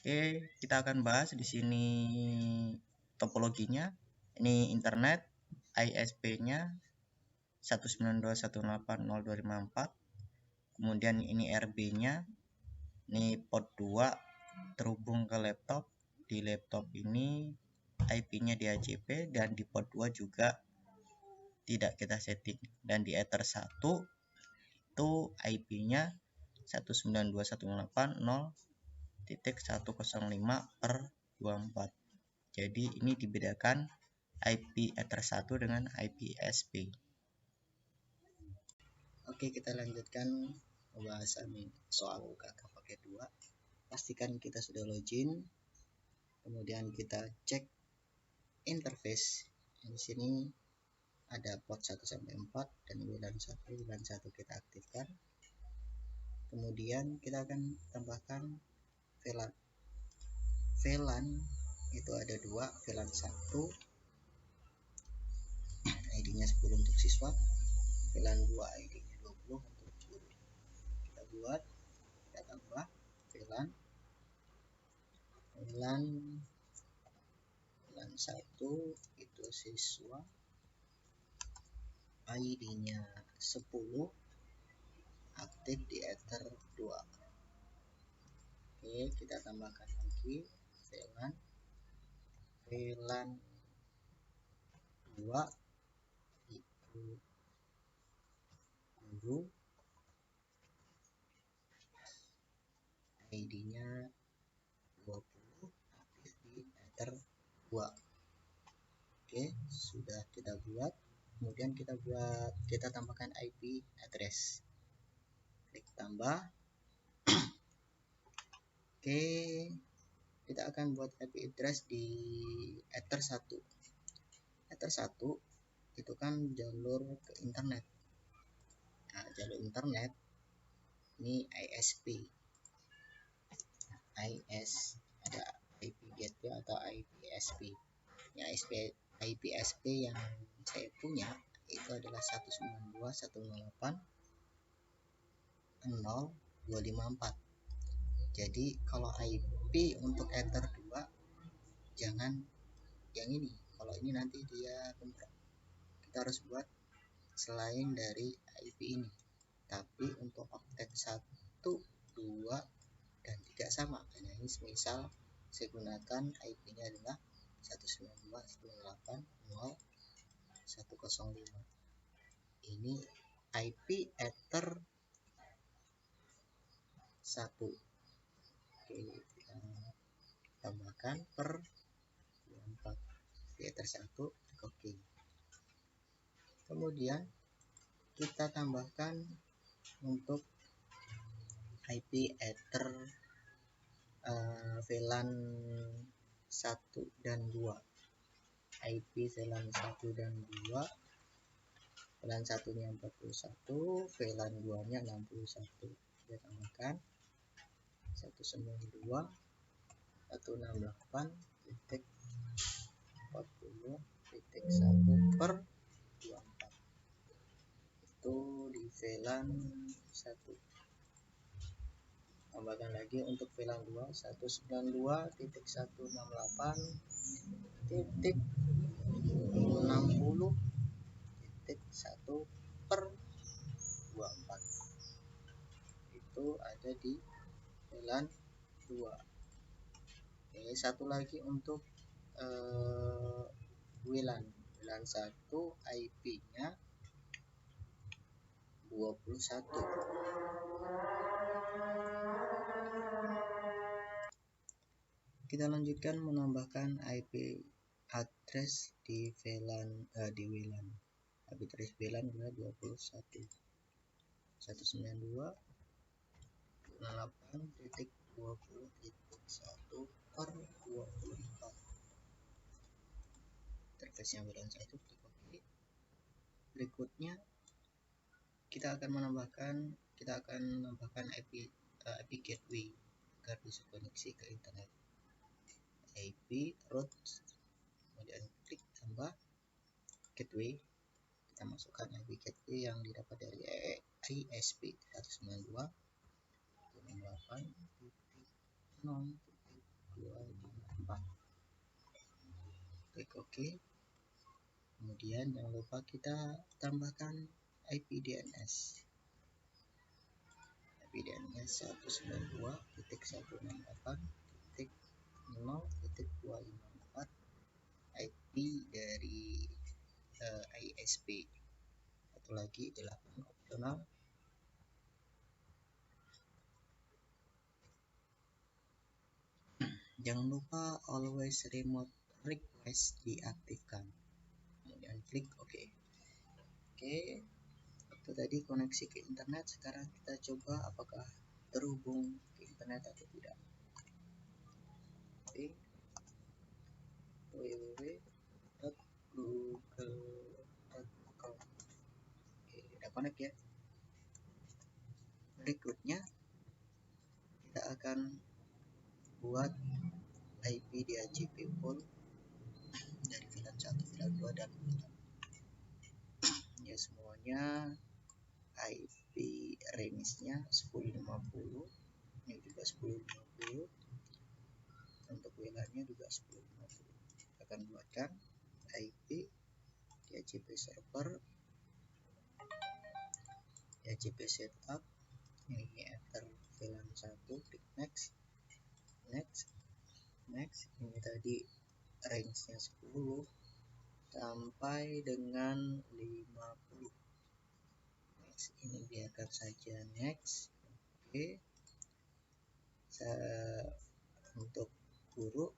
Oke, kita akan bahas di sini topologinya. Ini internet, ISP-nya 192.168.0.254. Kemudian ini RB-nya. Ini port 2 terhubung ke laptop. Di laptop ini IP-nya di HCP dan di port 2 juga tidak kita setting. Dan di Ether 1 itu IP-nya 192.168.0.105/24. Jadi ini dibedakan IP Ether 1 dengan IP SP. Oke, kita lanjutkan pembahasan soal UKK paket 2. Pastikan kita sudah login. Kemudian kita cek interface. Di sini ada port 1 sampai 4 dan WLAN 1 kita aktifkan. Kemudian kita akan tambahkan VLAN itu ada 2, VLAN 1 ID-nya 10 untuk siswa, VLAN 2 ID-nya 20 untuk guru. Kita buat, kita tambah VLAN 1 itu siswa, ID-nya 10, aktif di Ether 2. Oke, kita tambahkan lagi VLAN 2 itu guru, ID-nya 20, aktif di Ether 2. Oke, sudah kita buat. Kemudian kita tambahkan IP address. Klik tambah. Oke, kita akan buat IP address di Ether 1. Ether 1 itu kan jalur ke internet. Nah, jalur internet ini ISP. Ada IP gateway atau IPSP. Ya, IPSP yang saya punya itu adalah 192.168.0.254. Jadi kalau IP untuk Ether 2 jangan yang ini. Kalau ini nanti dia gemprong. Kita harus buat selain dari IP ini. Tapi untuk oktet 1, 2, dan 3 sama. Karena ini misal saya gunakan IP-nya adalah 192.168.0.105. Ini IP Ether 1. Oke, kita tambahkan per 24 di Ether 1. Oke. Kemudian kita tambahkan untuk IP Ether VLAN 1 dan 2. IP VLAN 1 dan 2. VLAN 1-nya 41, VLAN 2-nya 61. Kita tambahkan 192.168.40.1/24. Itu di VLAN 1. Tambahkan lagi untuk VLAN 2 192.168.60.1/24. Itu ada di VLAN 2. Oke, satu lagi untuk WLAN 1 IP-nya 21. Kita lanjutkan menambahkan IP address di WLAN. IP address WLAN adalah 21. 192.20.1/24. Interface-nya WLAN 1. Oke. Berikutnya kita akan menambahkan IP gateway agar bisa koneksi ke internet. IP root, kemudian klik tambah gateway. Kita masukkan IP gateway yang didapat dari ISP 192.168.0.105. 4. Klik OK. Kemudian jangan lupa kita tambahkan IP DNS. IP DNS 192.168.0.254 IP dari ISP. Satu lagi 8 opsional. Jangan lupa always remote request diaktifkan. Kemudian klik OK. Oke, itu tadi koneksi ke internet. Sekarang kita coba apakah terhubung ke internet atau tidak. Oke, www.google.com. Oke, udah connect ya. Berikutnya kita akan buat IP DHCP pool dari VLAN 1, VLAN 2 dan VLAN. Ya, semuanya IP range-nya 1050. Ini juga 1050. Untuk WLAN-nya juga 1050. Kita akan buatkan IP DHCP server, DHCP setup. Ini enter VLAN 1, klik next. Ini tadi range-nya 10 sampai dengan 50. Next, ini biarkan saja next. Oke. Untuk guru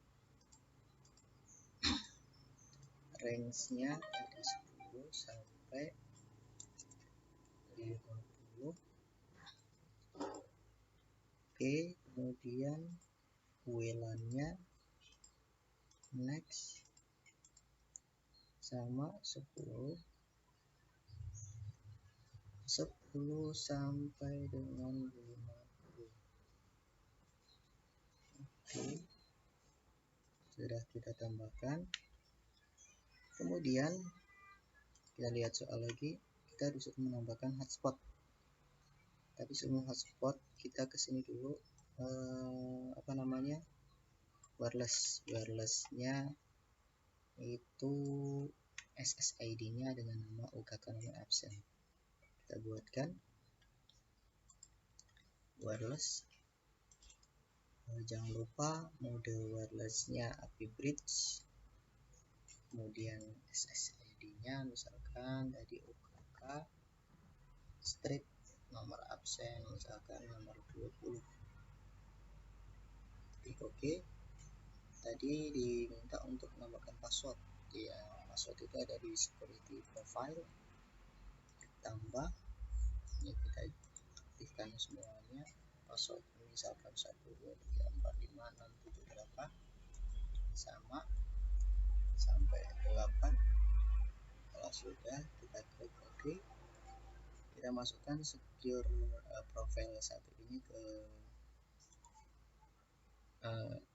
range-nya dari 10 sampai 50. Oke, kemudian WLAN-nya next sama 10 sampai dengan 50. Oke, sudah kita tambahkan. Kemudian kita lihat soal lagi, kita harus menambahkan hotspot. Tapi sebelum hotspot kita kesini dulu, wirelessnya itu SSID-nya dengan nama UKK nomor absen. Kita buatkan wireless. Jangan lupa mode wirelessnya API bridge. Kemudian SSID-nya misalkan dari UKK strip nomor absen misalkan nomor 20. Klik OK. Tadi diminta untuk menambahkan password. Ya, password itu ada di security profile. Tambah. Ini kita aktifkan semuanya. Password misalkan 123456778 sama sampai 8. Kalau sudah, kita klik OK. Kita masukkan secure profile satu ini ke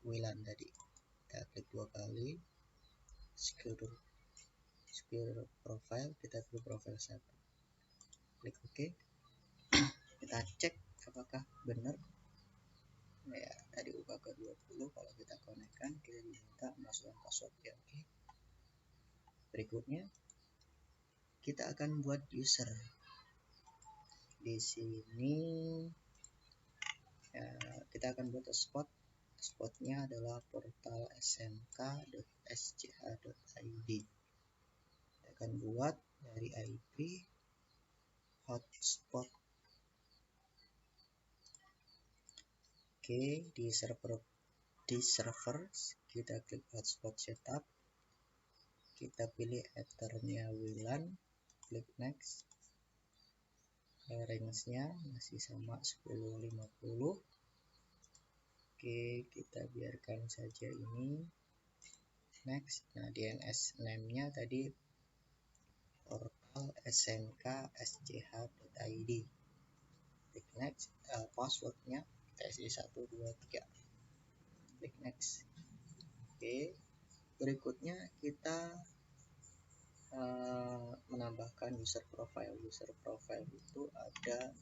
WLAN tadi. Kita klik 2 kali secure profile, kita klik profile 1. Klik OK. Kita cek apakah benar. Ya, tadi UKK 20. Kalau kita konekkan, kita diminta masukkan password ya. Oke. Berikutnya kita akan buat user. Di sini ya, kita akan buat hotspot. Hotspotnya adalah portal smk.sch.id. Kita akan buat dari IP hotspot. Oke, di server kita klik hotspot setup. Kita pilih ethernya WLAN, klik next. Range-nya masih sama 1050. Oke, kita biarkan saja ini. Next. Nah, DNS name-nya tadi portal smk.sch.id. Klik next. Password-nya TSI123. Klik next. Oke. Berikutnya kita menambahkan user profile. User profile itu ada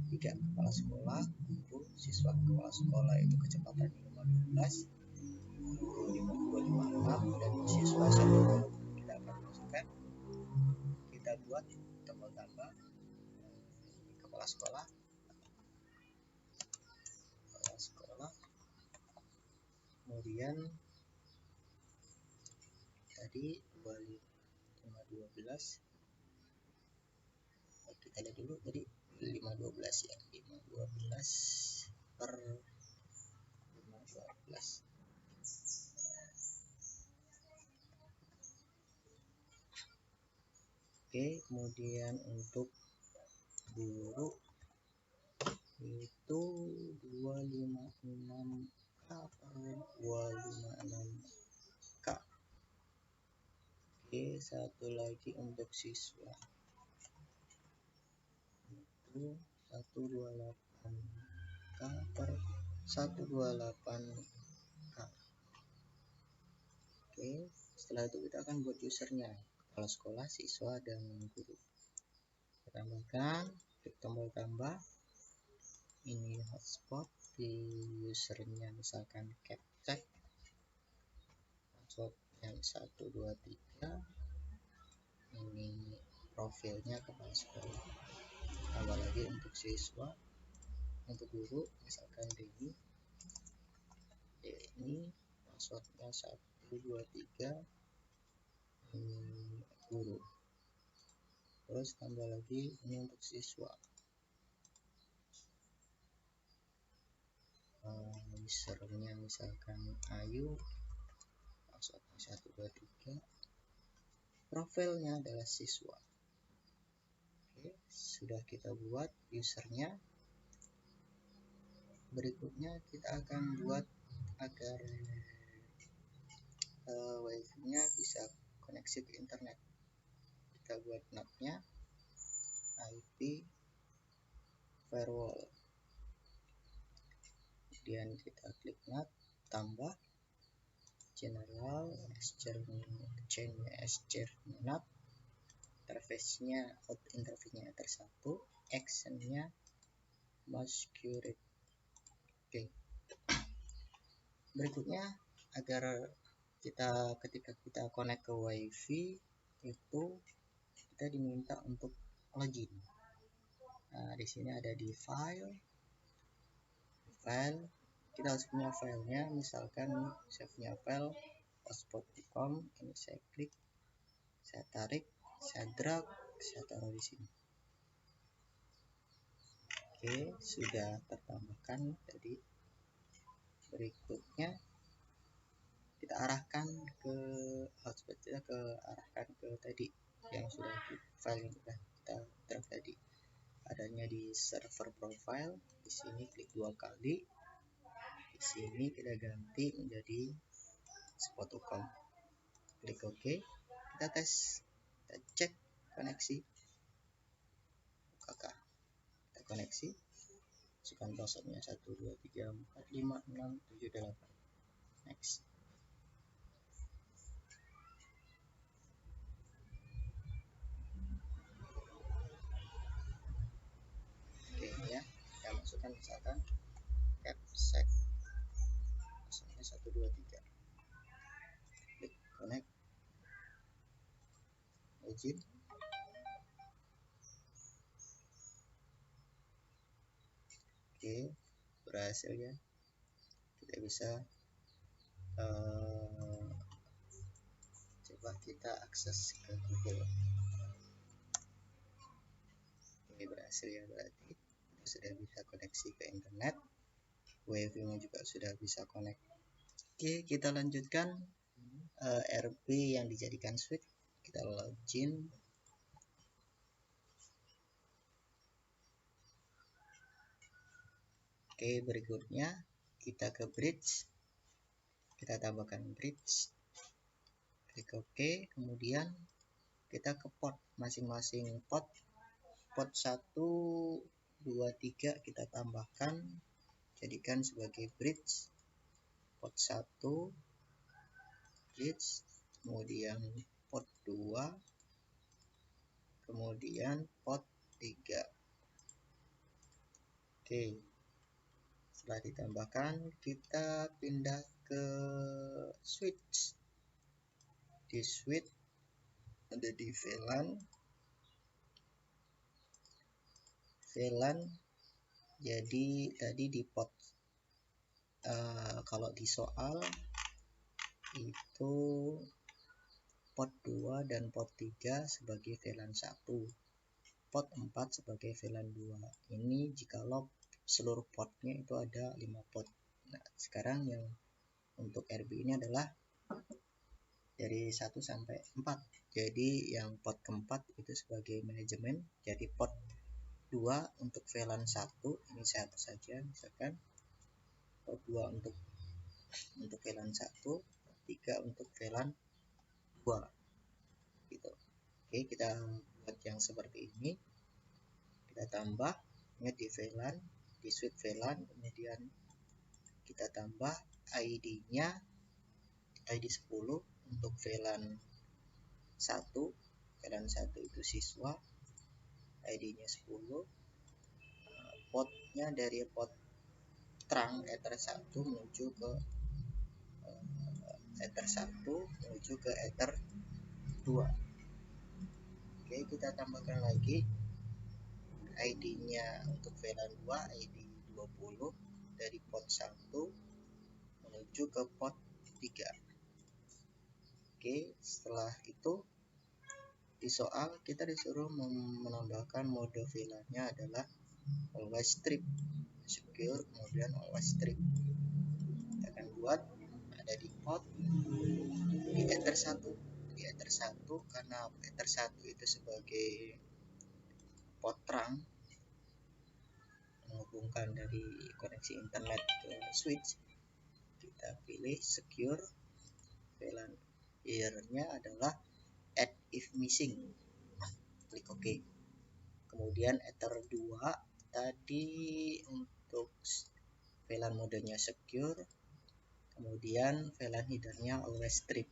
3: kepala sekolah, guru, siswa. Kepala sekolah itu kecepatan minimal 12, guru siswa satu kita akan masukkan, kita buat tombol tambah kepala sekolah, kemudian tadi 512, kita lihat dulu tadi 512 ya, 512 per 512. Oke, kemudian untuk guru itu 256K per 256K. Oke, satu lagi untuk siswa itu 128K per 128K. Oke, setelah itu kita akan buat usernya, kepala sekolah, siswa, dan guru. Tambahkan, klik tombol tambah, ini hotspot, di usernya misalkan captcha, password yang 123, ini profilnya kepala sekolah. Tambah lagi untuk siswa, untuk guru misalkan ini passwordnya 123, ini guru. Terus tambah lagi ini untuk siswa, usernya misalkan Ayu, passwordnya 123, profilnya adalah siswa. Oke, sudah kita buat usernya. Berikutnya kita akan buat agar wifi-nya bisa koneksi ke internet. Kita buat NAT-nya IP firewall, kemudian kita klik NAT, tambah general change NAT, interface-nya interface-nya Ether1, action-nya masquerade. Oke. Berikutnya, agar ketika kita connect ke wifi itu kita diminta untuk login. Nah, di sini ada di file, kita harus punya filenya. Misalkan saya punya file hotspot.com, ini saya klik, saya tarik, saya drag, saya taruh di sini. Oke, sudah tertambahkan tadi. Berikutnya kita arahkan ke hotspot, arahkan ke tadi yang sudah file yang sudah kita drag tadi, adanya di server profile. Di sini klik 2 kali, di sini kita ganti menjadi hotspot.com, klik OK, kita tes, kita cek koneksi, kita koneksi, masukkan passwordnya 123456778, next. Oke ya, kita masukkan misalkan capsec, passwordnya 123, klik connect, login. Oke, berhasil ya, kita bisa coba kita akses ke Google. Ini berhasil ya, berarti sudah bisa koneksi ke internet, wifi nya juga sudah bisa connect. Oke, kita lanjutkan RP yang dijadikan switch. Kita login. Oke, berikutnya kita ke bridge, kita tambahkan bridge, klik OK, kemudian kita ke port masing-masing, port 1, 2, 3 kita tambahkan, jadikan sebagai bridge. Port 1 bridge, kemudian port 2, kemudian port 3. Oke, setelah ditambahkan kita pindah ke switch. di switch, ada di VLAN. Jadi tadi di port kalau di soal itu port 2 dan port 3 sebagai VLAN 1, port 4 sebagai VLAN 2. Ini jikalau seluruh portnya itu ada 5 port. Nah, sekarang yang untuk RB ini adalah dari 1 sampai 4. Jadi yang port keempat itu sebagai manajemen. Jadi port 2 untuk VLAN 1 ini saya hapus saja, misalkan port 2 untuk VLAN 1, 3 untuk VLAN 2 gitu. Oke, kita buat yang seperti ini. Kita tambah di VLAN, di switch VLAN, kemudian kita tambah ID-nya ID 10 untuk VLAN 1. VLAN 1 itu siswa, ID-nya 10. Portnya dari port terang Ether 1 menuju ke Ether 1 menuju ke Ether 2. Oke, kita tambahkan lagi ID-nya untuk VLAN 2, ID 20 dari port 1 menuju ke port 3. Oke, setelah itu di soal kita disuruh menambahkan mode VLAN-nya adalah always strip, secure, kemudian always strip. Kita akan buat ada di port di Ether 1. Di Ether 1 karena Ether 1 itu sebagai port terang menghubungkan dari koneksi internet ke switch, kita pilih secure. VLAN here-nya adalah add if missing, klik OK. Kemudian Ether 2 tadi untuk VLAN modenya secure, kemudian VLAN header-nya always strip.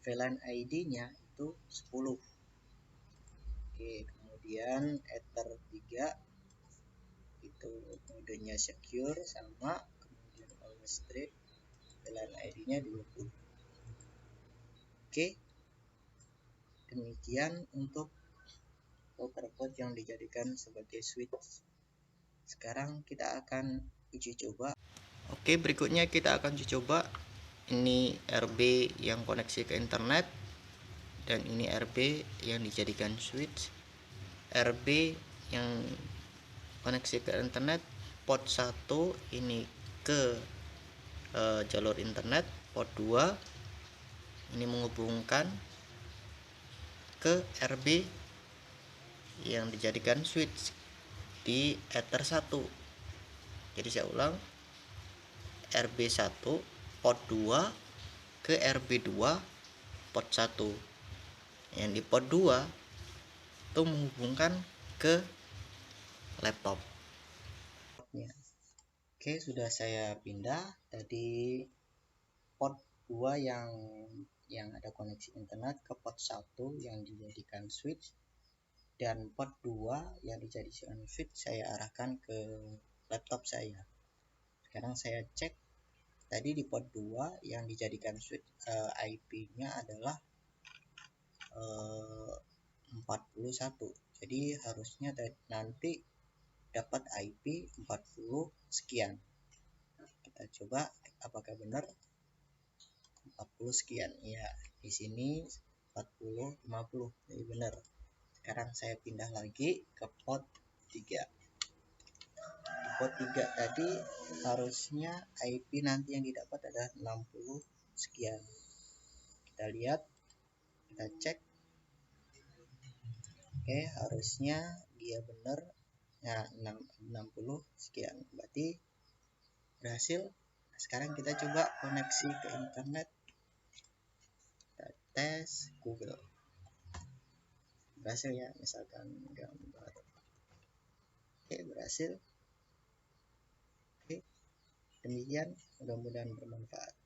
VLAN ID-nya itu 10. Oke, kemudian Ether 3 itu modenya secure sama, kemudian always strip, VLAN ID-nya 20. Oke, demikian untuk router port yang dijadikan sebagai switch. Sekarang kita akan uji coba. Oke, berikutnya kita akan uji coba. Ini RB yang koneksi ke internet dan ini RB yang dijadikan switch. RB yang koneksi ke internet port 1 ini ke jalur internet, port 2 ini menghubungkan ke RB yang dijadikan switch di Ether 1. Jadi saya ulang, RB1 port 2 ke RB2 port 1. Yang di port 2 itu menghubungkan ke laptop. Oke, sudah saya pindah. Tadi port 2 yang ada koneksi internet ke port 1 yang dijadikan switch, dan port 2 yang dijadikan switch saya arahkan ke laptop saya. Sekarang saya cek, tadi di port 2 yang dijadikan switch IP-nya adalah 41. Jadi harusnya nanti dapat IP 40 sekian. Kita coba apakah benar 40 sekian. Ya, di sini 40 50. Jadi benar. Sekarang saya pindah lagi ke port 3. Di port 3 tadi harusnya IP nanti yang didapat adalah 60 sekian. Kita lihat, kita cek. Oke, harusnya dia benar. Nah, 60 sekian. Berarti berhasil. Sekarang kita coba koneksi ke internet. Kita tes Google. Berhasil ya, misalkan gambar. Oke, berhasil. Oke, demikian, mudah-mudahan bermanfaat.